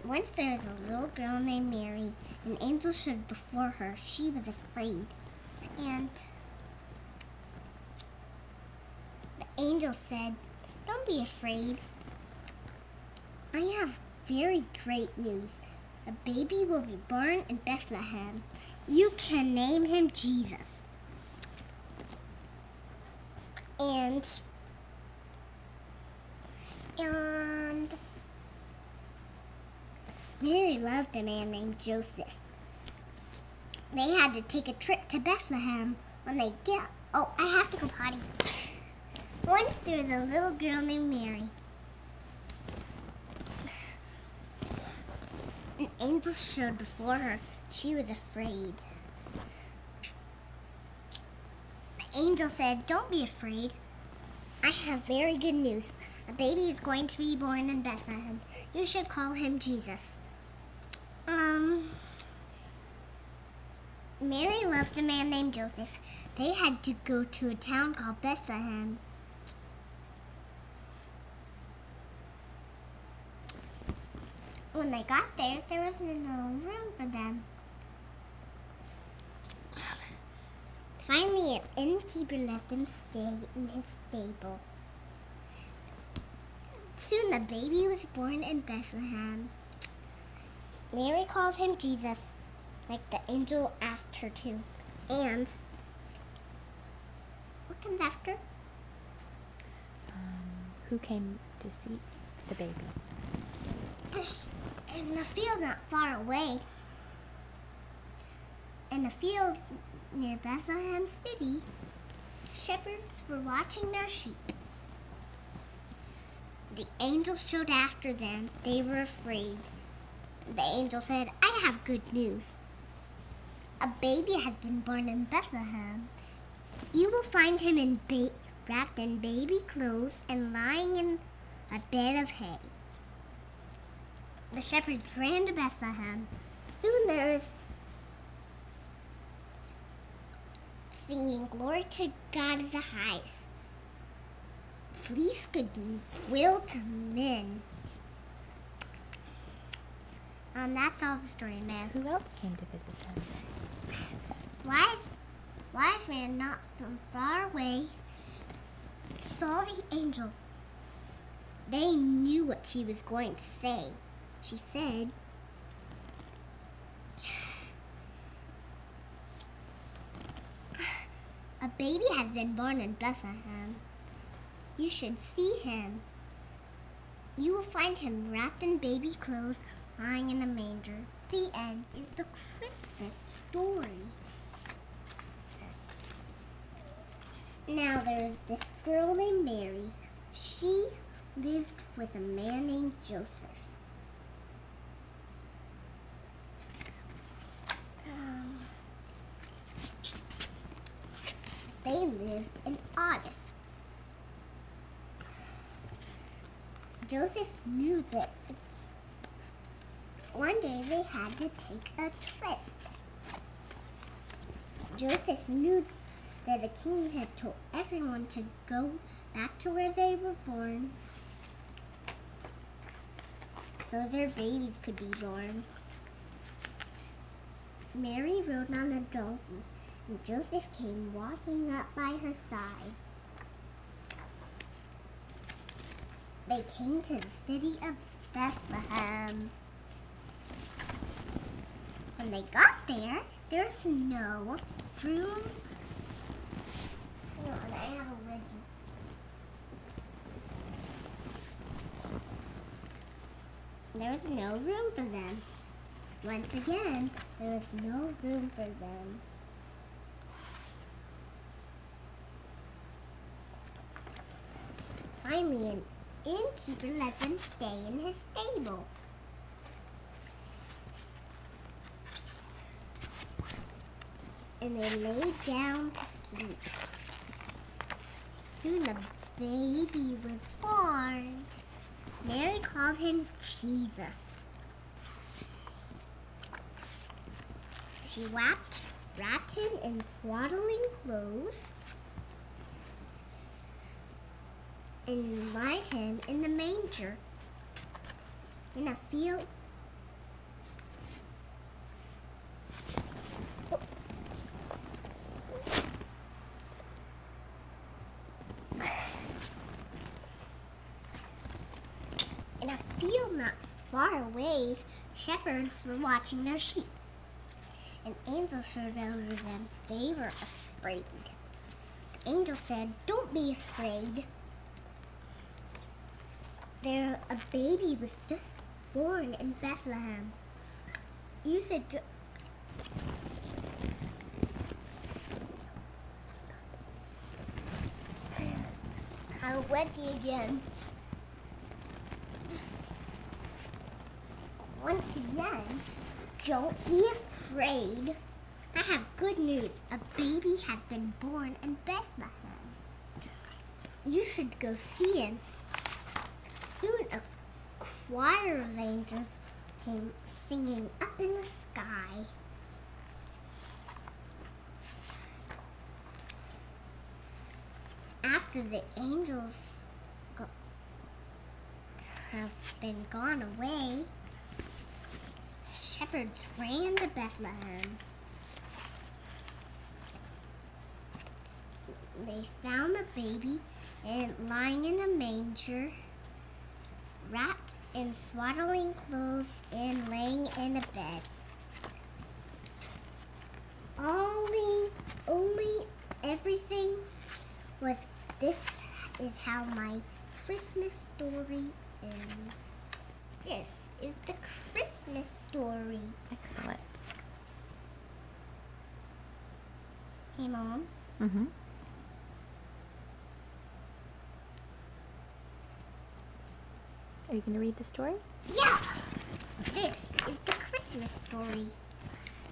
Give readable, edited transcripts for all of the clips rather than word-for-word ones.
Once there was a little girl named Mary. An angel stood before her. She was afraid. And the angel said, "Don't be afraid. I have very great news. A baby will be born in Bethlehem. You can name him Jesus." And Mary loved a man named Joseph. They had to take a trip to Bethlehem when they get... Oh, I have to go potty. Once there was a little girl named Mary. An angel showed before her. She was afraid. The angel said, "Don't be afraid. I have very good news. A baby is going to be born in Bethlehem. You should call him Jesus." Mary loved a man named Joseph. They had to go to a town called Bethlehem. When they got there, there wasn't no room for them. Finally, an innkeeper let them stay in his stable. Soon the baby was born in Bethlehem. Mary called him Jesus, like the angel asked her to. And what comes after? Who came to see the baby? In a field not far away. In a field near Bethlehem City, shepherds were watching their sheep. The angel showed after them. They were afraid. The angel said, "I have good news. A baby has been born in Bethlehem. You will find him wrapped in baby clothes and lying in a bed of hay." The shepherds ran to Bethlehem. Soon there was singing, "Glory to God in the highest. Peace, good will to men." That's all the story, man. Who else came to visit them? Wise man, not from far away, saw the angel. They knew what she was going to say. She said, "A baby has been born in Bethlehem. You should see him. You will find him wrapped in baby clothes, lying in a manger." The end is the Christmas story. Now there was this girl named Mary. She lived with a man named Joseph. They lived in August. Joseph knew that one day they had to take a trip. Joseph knew that the king had told everyone to go back to where they were born so their babies could be born. Mary rode on a donkey, and Joseph came walking up by her side. They came to the city of Bethlehem. When they got there, there's no room. Hang on, I have a wedgie. There was no room for them. Once again, there was no room for them. Finally, an innkeeper let them stay in his stable. And they lay down to sleep. Soon a baby was born. Mary called him Jesus. She wrapped him in swaddling clothes and laid him in the manger. In a field In a field not far away, shepherds were watching their sheep. An angel showed over them. They were afraid. The angel said, "Don't be afraid. A baby was just born in Bethlehem. You should go." I went again. Once again, don't be afraid. I have good news. A baby has been born in Bethlehem. You should go see him. Soon a choir of angels came singing up in the sky. After the angels have been gone away, shepherds ran to Bethlehem. They found the baby lying in a manger, wrapped in swaddling clothes and laying in a bed. Only everything was. This is how my Christmas story ends. This is the Christmas story. Excellent. Hey, Mom. Mm-hmm. Are you going to read the story? Yeah! This is the Christmas story.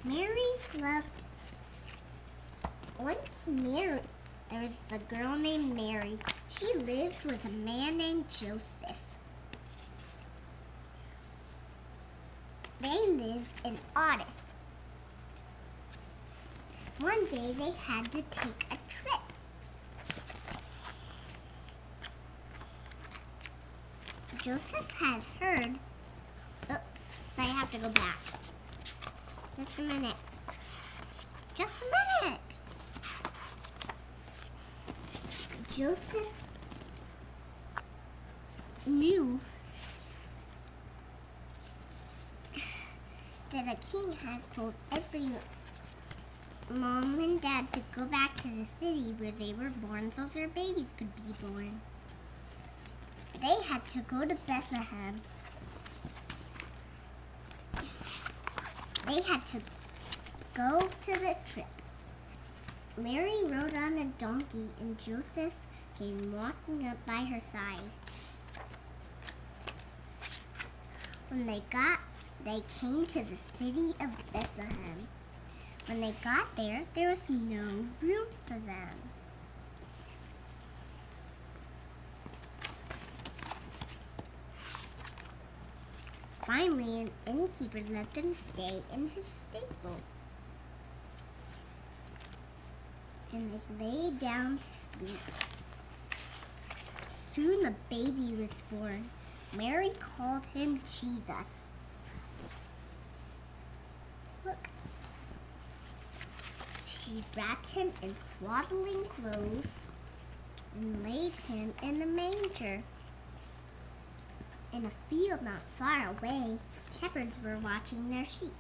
Mary loved... There was a girl named Mary. She lived with a man named Joseph. They lived in Audis. One day they had to take a trip. Joseph has heard... Oops, I have to go back. Just a minute. Just a minute. Joseph knew that a king had told every mom and dad to go back to the city where they were born so their babies could be born. They had to go to Bethlehem. They had to go to the trip. Mary rode on a donkey and Joseph came walking up by her side. When they came to the city of Bethlehem. When they got there, there was no room for them. Finally, an innkeeper let them stay in his stable. And they lay down to sleep. Soon the baby was born. Mary called him Jesus. Look. She wrapped him in swaddling clothes and laid him in the manger. In a field not far away, shepherds were watching their sheep.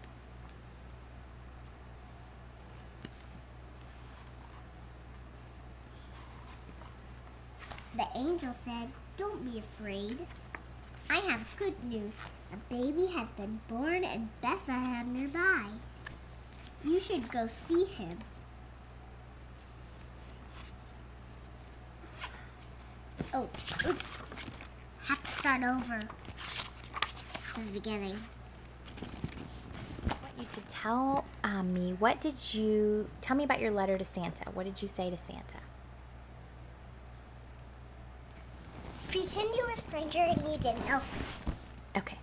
The angel said, "Don't be afraid. I have good news. A baby has been born in Bethlehem nearby. You should go see him." Oh, oops. Have to start over from the beginning. I want you to tell me, tell me about your letter to Santa. What did you say to Santa? Pretend you were a stranger and you didn't know. Okay.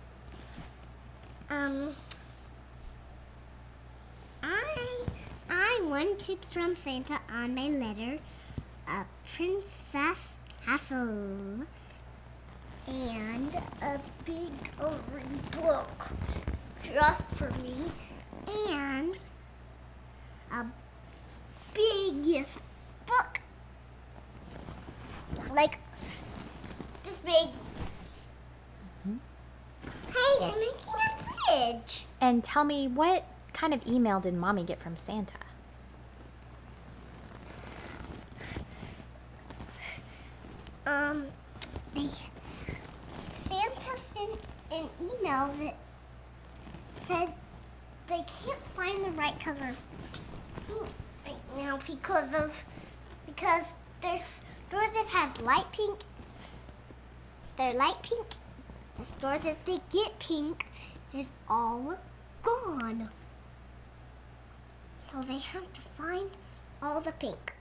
I wanted from Santa on my letter a princess castle and a big coloring book just for me and a biggest book like this big. And tell me, what kind of email did Mommy get from Santa? Santa sent an email that said they can't find the right color right now because there's store that has light pink. They're light pink. The stores that they get pink is all gone. So they have to find all the pink.